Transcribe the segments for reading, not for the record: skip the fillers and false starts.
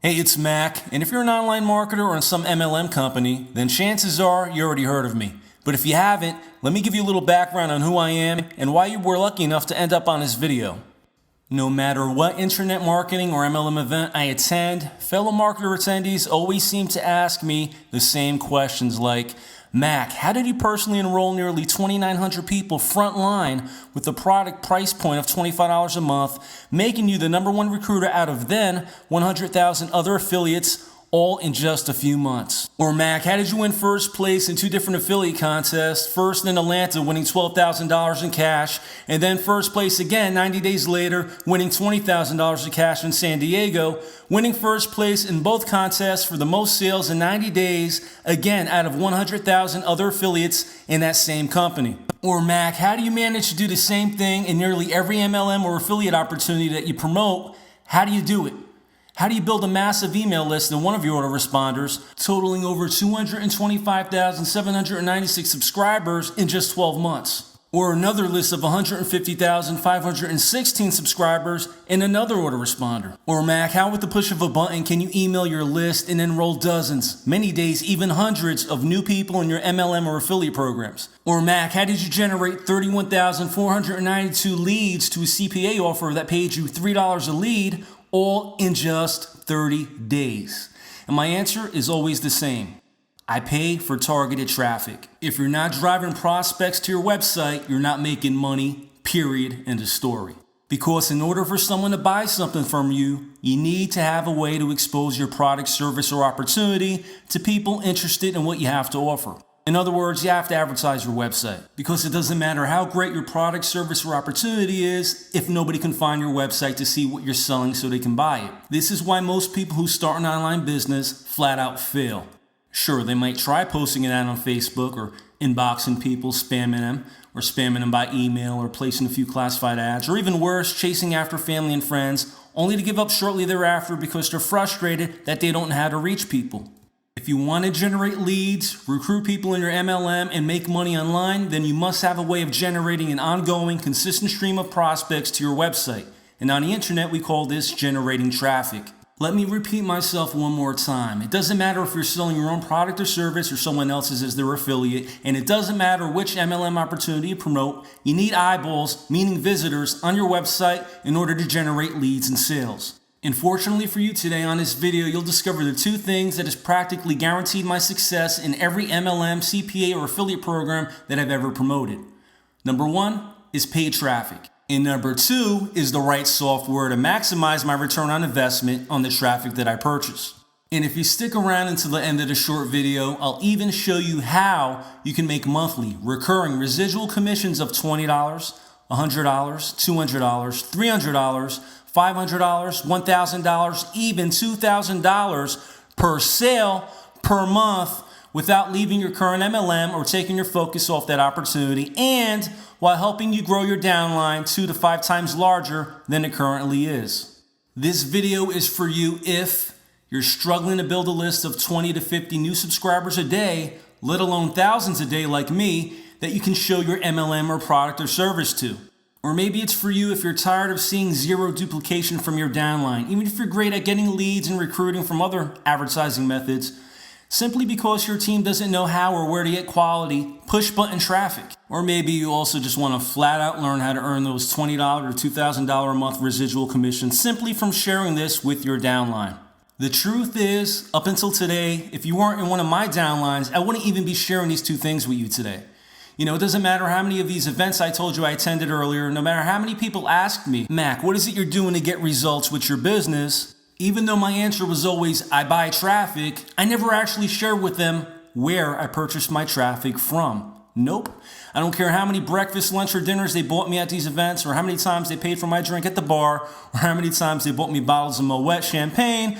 Hey, it's Mac, and if you're an online marketer or in some MLM company, then chances are you already heard of me. But if you haven't, let me give you a little background on who I am and why you were lucky enough to end up on this video. No matter what internet marketing or MLM event I attend, fellow marketer attendees always seem to ask me the same questions like, Mac, how did you personally enroll nearly 2,900 people frontline with a product price point of $25 a month, making you the #1 recruiter out of then 100,000 other affiliates, all in just a few months? Or Mac, how did you win first place in 2 different affiliate contests, first in Atlanta winning $12,000 in cash, and then first place again 90 days later winning $20,000 in cash in San Diego, winning first place in both contests for the most sales in 90 days, again out of 100,000 other affiliates in that same company? Or Mac, how do you manage to do the same thing in nearly every MLM or affiliate opportunity that you promote? How do you do it? How do you build a massive email list in one of your autoresponders, totaling over 225,796 subscribers in just 12 months? Or another list of 150,516 subscribers in another autoresponder? Or Mac, how with the push of a button can you email your list and enroll dozens, many days, even hundreds of new people in your MLM or affiliate programs? Or Mac, how did you generate 31,492 leads to a CPA offer that paid you $3 a lead, all in just 30 days? And my answer is always the same. I pay for targeted traffic. If you're not driving prospects to your website, you're not making money, period, end of story. Because in order for someone to buy something from you, you need to have a way to expose your product, service, or opportunity to people interested in what you have to offer. In other words, you have to advertise your website, because it doesn't matter how great your product, service, or opportunity is if nobody can find your website to see what you're selling so they can buy it. This is why most people who start an online business flat out fail. Sure, they might try posting an ad on Facebook or inboxing people, spamming them, or spamming them by email, or placing a few classified ads, or even worse, chasing after family and friends, only to give up shortly thereafter because they're frustrated that they don't know how to reach people. If you want to generate leads, recruit people in your MLM, and make money online, then you must have a way of generating an ongoing, consistent stream of prospects to your website. And on the internet, we call this generating traffic. Let me repeat myself one more time. It doesn't matter if you're selling your own product or service or someone else's as their affiliate, and it doesn't matter which MLM opportunity you promote, you need eyeballs, meaning visitors, on your website in order to generate leads and sales. And fortunately for you today, on this video, you'll discover the 2 things that has practically guaranteed my success in every MLM, CPA, or affiliate program that I've ever promoted. Number 1 is paid traffic. And number 2 is the right software to maximize my return on investment on the traffic that I purchase. And if you stick around until the end of the short video, I'll even show you how you can make monthly, recurring residual commissions of $20, $100, $200, $300, $500, $1,000, even $2,000 per sale per month without leaving your current MLM or taking your focus off that opportunity, and while helping you grow your downline 2 to 5 times larger than it currently is. This video is for you if you're struggling to build a list of 20 to 50 new subscribers a day, let alone thousands a day like me, that you can show your MLM or product or service to. Or maybe it's for you if you're tired of seeing zero duplication from your downline, even if you're great at getting leads and recruiting from other advertising methods, simply because your team doesn't know how or where to get quality push-button traffic. Or maybe you also just want to flat out learn how to earn those $20 or $2,000 a month residual commissions simply from sharing this with your downline. The truth is, up until today, if you weren't in one of my downlines, I wouldn't even be sharing these 2 things with you today. You know, it doesn't matter how many of these events I told you I attended earlier, no matter how many people asked me, Mac, what is it you're doing to get results with your business? Even though my answer was always, I buy traffic, I never actually shared with them where I purchased my traffic from. Nope. I don't care how many breakfast, lunch, or dinners they bought me at these events, or how many times they paid for my drink at the bar, or how many times they bought me bottles of Moet champagne.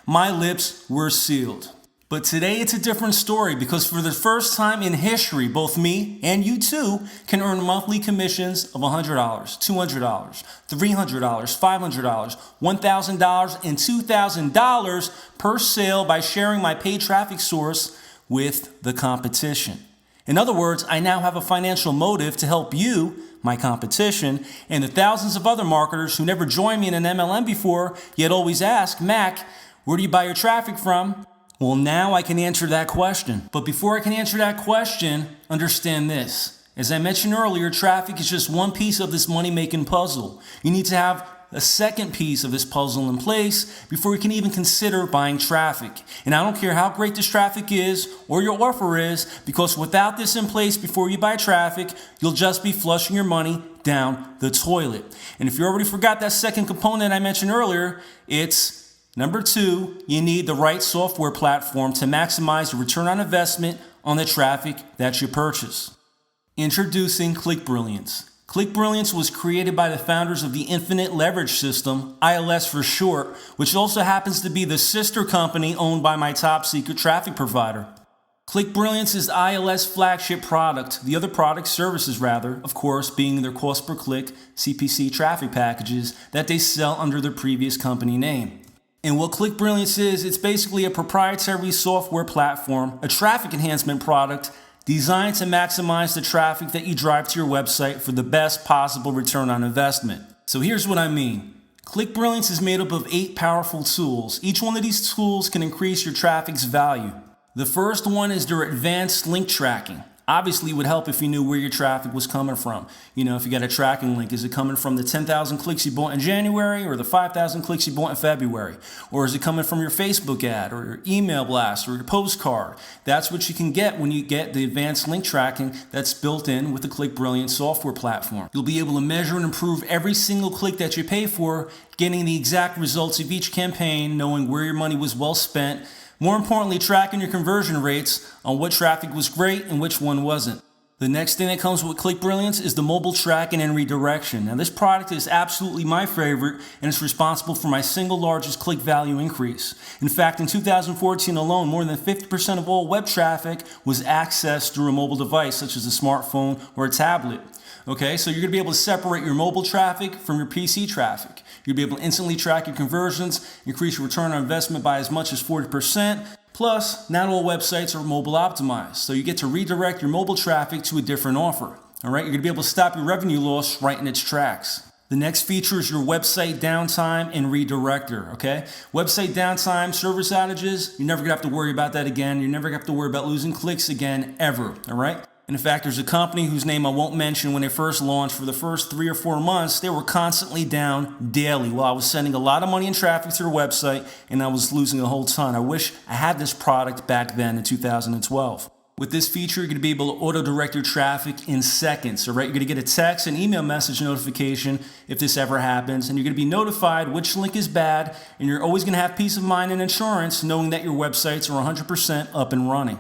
My lips were sealed. But today it's a different story, because for the first time in history, both me and you too can earn monthly commissions of $100, $200, $300, $500, $1,000, and $2,000 per sale by sharing my paid traffic source with the competition. In other words, I now have a financial motive to help you, my competition, and the thousands of other marketers who never joined me in an MLM before, yet always ask, Mac, Where do you buy your traffic from? Well, now I can answer that question. But before I can answer that question, understand this. As I mentioned earlier, traffic is just one piece of this money-making puzzle. You need to have a second piece of this puzzle in place before you can even consider buying traffic. And I don't care how great this traffic is or your offer is, because without this in place before you buy traffic, you'll just be flushing your money down the toilet. And if you already forgot that second component I mentioned earlier, it's number 2, you need the right software platform to maximize your return on investment on the traffic that you purchase. Introducing ClickBrilliance. ClickBrilliance was created by the founders of the Infinite Leverage System, ILS for short, which also happens to be the sister company owned by my top secret traffic provider. ClickBrilliance is ILS flagship product, the other product services rather, of course, being their cost per click CPC traffic packages that they sell under their previous company name. And what ClickBrilliance is, it's basically a proprietary software platform, a traffic enhancement product designed to maximize the traffic that you drive to your website for the best possible return on investment. So here's what I mean. ClickBrilliance is made up of 8 powerful tools. Each one of these tools can increase your traffic's value. The first one is their advanced link tracking. Obviously, it would help if you knew where your traffic was coming from. If you got a tracking link, is it coming from the 10,000 clicks you bought in January or the 5,000 clicks you bought in February? Or is it coming from your Facebook ad or your email blast or your postcard? That's what you can get when you get the advanced link tracking that's built in with the ClickBrilliance software platform. You'll be able to measure and improve every single click that you pay for, getting the exact results of each campaign, knowing where your money was well spent. More importantly, tracking your conversion rates on what traffic was great and which one wasn't. The next thing that comes with ClickBrilliance is the mobile tracking and redirection. Now, this product is absolutely my favorite, and it's responsible for my single largest click value increase. In fact, in 2014 alone, more than 50% of all web traffic was accessed through a mobile device, such as a smartphone or a tablet. Okay, so you're going to be able to separate your mobile traffic from your PC traffic. You'll be able to instantly track your conversions, increase your return on investment by as much as 40%. Plus, not all websites are mobile optimized, so you get to redirect your mobile traffic to a different offer. All right, you're going to be able to stop your revenue loss right in its tracks. The next feature is your website downtime and redirector, okay? Website downtime, service outages, you're never going to have to worry about that again. You're never going to have to worry about losing clicks again, ever, all right? In fact, there's a company whose name I won't mention. When they first launched, for the first 3 or 4 months, they were constantly down daily. While I was sending a lot of money and traffic to their website, and I was losing a whole ton. I wish I had this product back then in 2012. With this feature, you're going to be able to auto-direct your traffic in seconds, all right? You're going to get a text and email message notification if this ever happens, and you're going to be notified which link is bad, and you're always going to have peace of mind and insurance knowing that your websites are 100% up and running.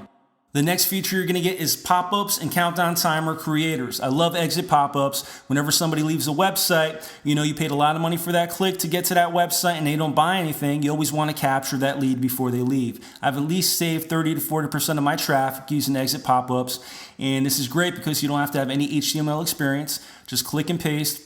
The next feature you're going to get is pop-ups and countdown timer creators. I love exit pop-ups. Whenever somebody leaves a website, you paid a lot of money for that click to get to that website and they don't buy anything, you always want to capture that lead before they leave. I've at least saved 30 to 40% of my traffic using exit pop-ups, and this is great because you don't have to have any HTML experience. Just click and paste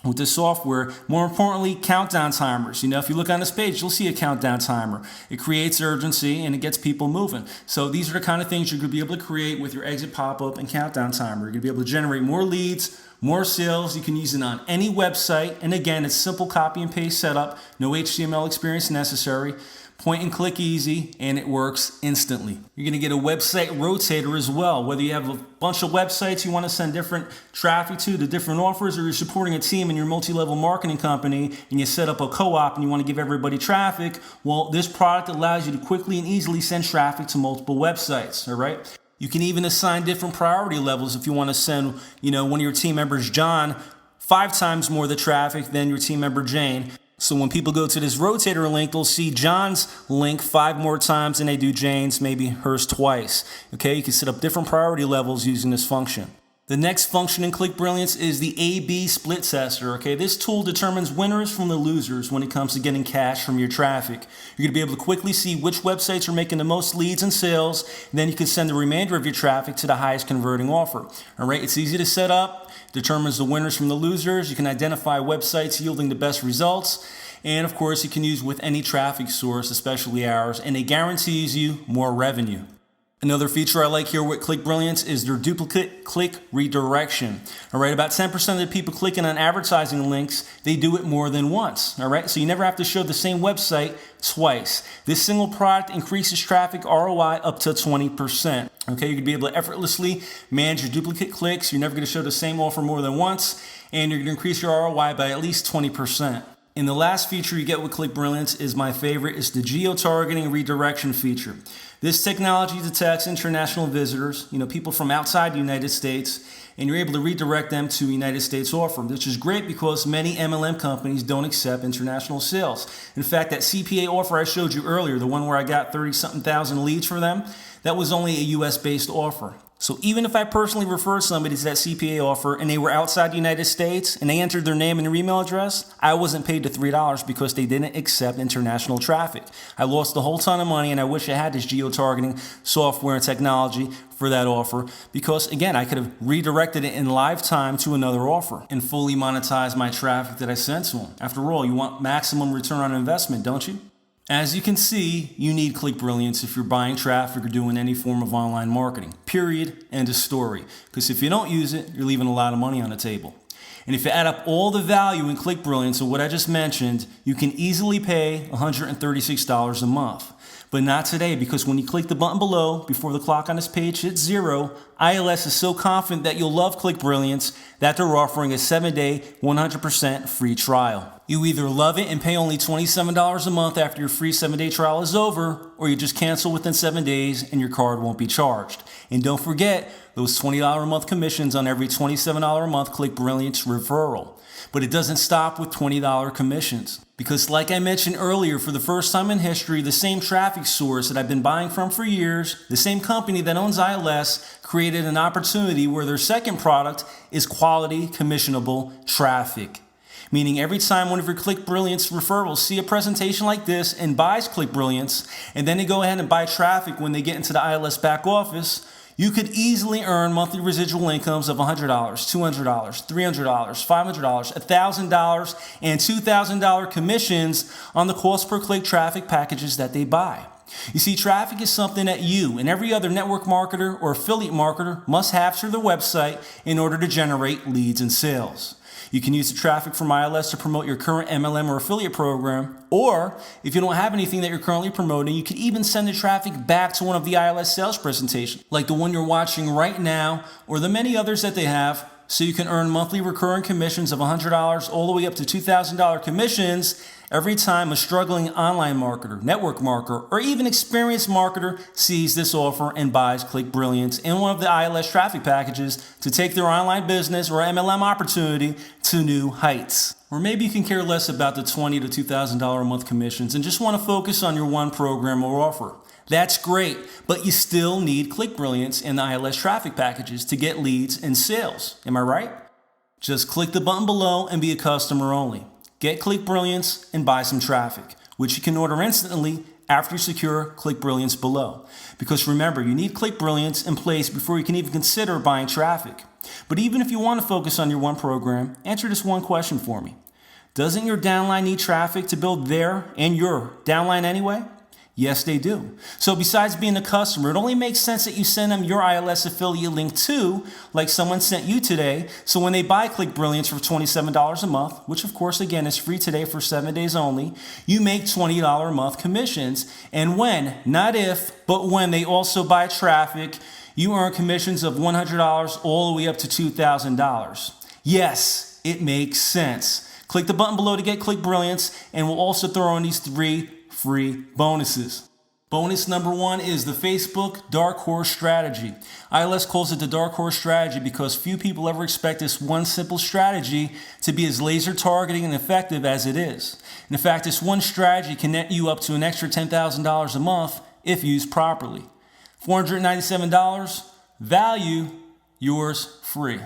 with this software. More importantly, countdown timers. If you look on this page, you'll see a countdown timer. It creates urgency and it gets people moving. So these are the kind of things you're going to be able to create with your exit pop-up and countdown timer. You're going to be able to generate more leads, more sales. You can use it on any website. And again, it's simple copy and paste setup. No HTML experience necessary. Point and click easy, and it works instantly. You're going to get a website rotator as well. Whether you have a bunch of websites you want to send different traffic to different offers, or you're supporting a team in your multi-level marketing company and you set up a co-op and you want to give everybody traffic, well, this product allows you to quickly and easily send traffic to multiple websites, all right? You can even assign different priority levels if you want to send, one of your team members, John, 5 times more the traffic than your team member, Jane. So when people go to this rotator link, they'll see John's link 5 more times than they do Jane's, maybe hers twice. Okay, you can set up different priority levels using this function. The next function in ClickBrilliance is the A/B split tester. Okay, this tool determines winners from the losers when it comes to getting cash from your traffic. You're going to be able to quickly see which websites are making the most leads and sales, and then you can send the remainder of your traffic to the highest converting offer. All right, it's easy to set up, determines the winners from the losers. You can identify websites yielding the best results, and of course, you can use with any traffic source, especially ours, and it guarantees you more revenue. Another feature I like here with Click Brilliance is their duplicate click redirection. All right, about 10% of the people clicking on advertising links, they do it more than once. All right, so you never have to show the same website twice. This single product increases traffic ROI up to 20%. Okay, you're gonna be able to effortlessly manage your duplicate clicks. You're never gonna show the same offer more than once, and you're gonna increase your ROI by at least 20%. And the last feature you get with Click Brilliance is my favorite. It's the geo-targeting redirection feature. This technology detects international visitors, people from outside the United States, and you're able to redirect them to a United States offer, which is great because many MLM companies don't accept international sales. In fact, that CPA offer I showed you earlier, the one where I got 30-something thousand leads for them, that was only a US-based offer. So even if I personally referred somebody to that CPA offer and they were outside the United States and they entered their name and their email address, I wasn't paid the $3 because they didn't accept international traffic. I lost a whole ton of money, and I wish I had this geo-targeting software and technology for that offer because, again, I could have redirected it in live time to another offer and fully monetized my traffic that I sent to them. After all, you want maximum return on investment, don't you? As you can see, you need Click Brilliance if you're buying traffic or doing any form of online marketing. Period. End of story. Because if you don't use it, you're leaving a lot of money on the table. And if you add up all the value in Click Brilliance of what I just mentioned, you can easily pay $136 a month. But not today, because when you click the button below, before the clock on this page hits 0, ILS is so confident that you'll love Click Brilliance that they're offering a 7-day, 100% free trial. You either love it and pay only $27 a month after your free 7-day trial is over, or you just cancel within 7 days and your card won't be charged. And don't forget those $20 a month commissions on every $27 a month Click Brilliance referral. But it doesn't stop with $20 commissions. Because like I mentioned earlier, for the first time in history, the same traffic source that I've been buying from for years, the same company that owns ILS, created an opportunity where their second product is quality commissionable traffic. Meaning every time one of your Click Brilliance referrals see a presentation like this and buys Click Brilliance, and then they go ahead and buy traffic when they get into the ILS back office, you could easily earn monthly residual incomes of $100, $200, $300, $500, $1,000, and $2,000 commissions on the cost per click traffic packages that they buy. You see, traffic is something that you and every other network marketer or affiliate marketer must have through their website in order to generate leads and sales. You can use the traffic from ILS to promote your current MLM or affiliate program, or if you don't have anything that you're currently promoting, you can even send the traffic back to one of the ILS sales presentations, like the one you're watching right now, or the many others that they have, so you can earn monthly recurring commissions of $100 all the way up to $2,000 commissions every time a struggling online marketer, network marketer, or even experienced marketer sees this offer and buys Click Brilliance in one of the ILS traffic packages to take their online business or MLM opportunity to new heights. Or maybe you can care less about the $20,000 to $2,000 a month commissions and just want to focus on your one program or offer. That's great, but you still need Click Brilliance and the ILS traffic packages to get leads and sales. Am I right? Just click the button below and be a customer only. Get Click Brilliance and buy some traffic, which you can order instantly after you secure Click Brilliance below. Because remember, you need Click Brilliance in place before you can even consider buying traffic. But even if you want to focus on your one program, answer this one question for me. Doesn't your downline need traffic to build their and your downline anyway? Yes, they do. So besides being a customer, it only makes sense that you send them your ILS affiliate link too, like someone sent you today. So when they buy Click Brilliance for $27 a month, which of course again is free today for 7 days only, you make $20 a month commissions. And not if, but when they also buy traffic, you earn commissions of $100 all the way up to $2,000. Yes, it makes sense. Click the button below to get Click Brilliance, and we'll also throw in these 3 free bonuses. Bonus number 1 is the Facebook Dark Horse Strategy. ILS calls it the Dark Horse Strategy because few people ever expect this one simple strategy to be as laser targeting and effective as it is. In fact, this one strategy can net you up to an extra $10,000 a month if used properly. $497, value, yours free.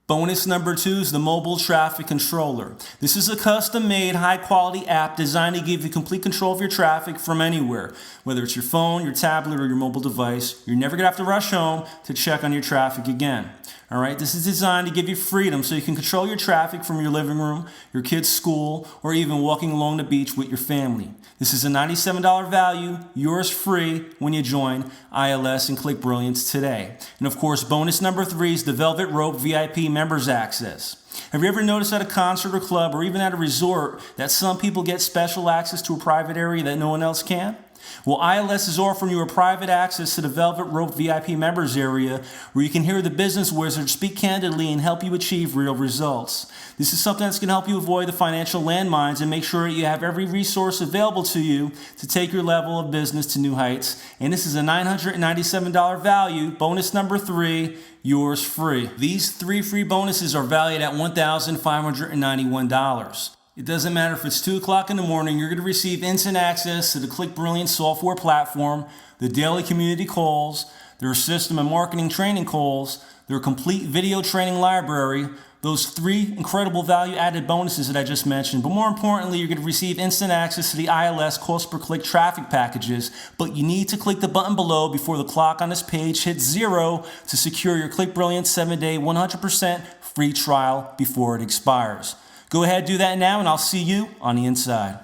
Bonus number 2 is the Mobile Traffic Controller. This is a custom-made, high-quality app designed to give you complete control of your traffic from anywhere. Whether it's your phone, your tablet, or your mobile device, you're never going to have to rush home to check on your traffic again. All right, this is designed to give you freedom so you can control your traffic from your living room, your kid's school, or even walking along the beach with your family. This is a $97 value, yours free when you join ILS and Click Brilliance today. And of course, bonus number 3 is the Velvet Rope VIP Members Access. Have you ever noticed at a concert or club or even at a resort that some people get special access to a private area that no one else can? Well, ILS is offering you a private access to the Velvet Rope VIP members area where you can hear the business wizard speak candidly and help you achieve real results. This is something that's going to help you avoid the financial landmines and make sure you have every resource available to you to take your level of business to new heights. And this is a $997 value, bonus number 3, yours free. These 3 free bonuses are valued at $1,591. It doesn't matter if it's 2 o'clock in the morning, you're going to receive instant access to the Click Brilliance software platform, the daily community calls, their system and marketing training calls, their complete video training library, those 3 incredible value-added bonuses that I just mentioned. But more importantly, you're going to receive instant access to the ILS cost per click traffic packages. But you need to click the button below before the clock on this page hits 0 to secure your Click Brilliance 7-day 100% free trial before it expires. Go ahead, do that now, and I'll see you on the inside.